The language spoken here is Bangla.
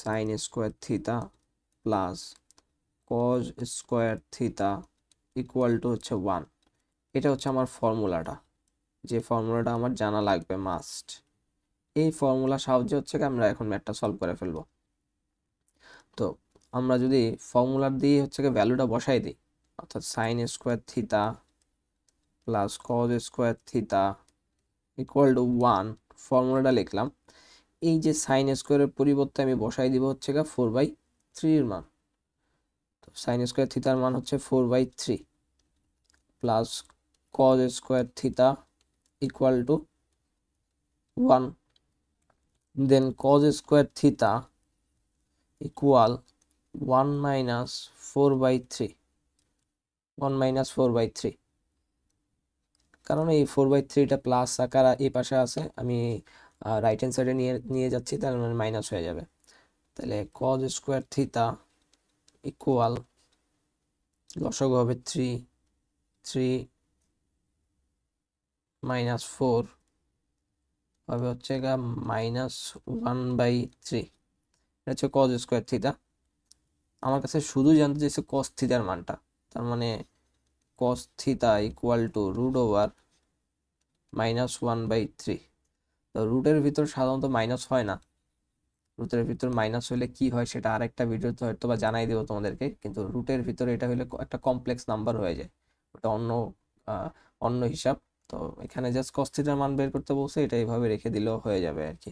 Sine square theta plus cos square theta equal two হচ্ছে 1। এটা হচ্ছে আমার ফর্মুলাটা, যে ফর্মুলাটা আমার জানা লাগবে মাস্ট। এই ফর্মুলা সাহায্যে হচ্ছে কি আমরা এখন ম্যাথটা সলভ করে ফেলবো। তো আমরা যদি ফর্মুলা দিয়ে হচ্ছে কি ভ্যালুটা বসাই দিই, অর্থাৎ sine square theta plus cos square theta equal to 1, ফর্মুলাটা লিখলাম। এই যে সাইন স্কোয়ারের পরিবর্তে আমি বসাই দিব হচ্ছে গা 4/3 এর মান। তো সাইন স্কোয়ার থিতার মান হচ্ছে 4/3 plus cos square theta equal to 1, then cos square theta equal 1 minus 4/3, 1 minus 4/3। কারণ এই 4/3টা প্লাস আকার এই পাশে আছে, আমি রাইট হ্যান্ড সাইডে নিয়ে নিয়ে যাচ্ছি, তার মানে মাইনাস হয়ে যাবে। তাহলে কজ স্কোয়ার থিতা ইকুয়াল লসাগু হবে 3 মাইনাস 4 হবে হচ্ছে গা -1/3। এটা হচ্ছে কজ স্কোয়ার থিতা। আমার কাছে শুধু জানতে চাইছে কস থিতার মানটা, তার মানে কস থিতা ইকুয়াল টু √/-1/3। তো রুটের ভিতর সাধারণত মাইনাস হয় না, রুটের ভিতর মাইনাস হলে কি হয় সেটা আরেকটা ভিডিওতে হয়তো বা জানাই দেবো তোমাদেরকে, কিন্তু রুটের ভিতরে এটা হলে একটা কমপ্লেক্স নাম্বার হয়ে যায়, ওটা অন্য হিসাব। তো এখানে জাস্ট কস থিটার মান বের করতে বলছে, এটা এইভাবে রেখে দিলেও হয়ে যাবে আর কি।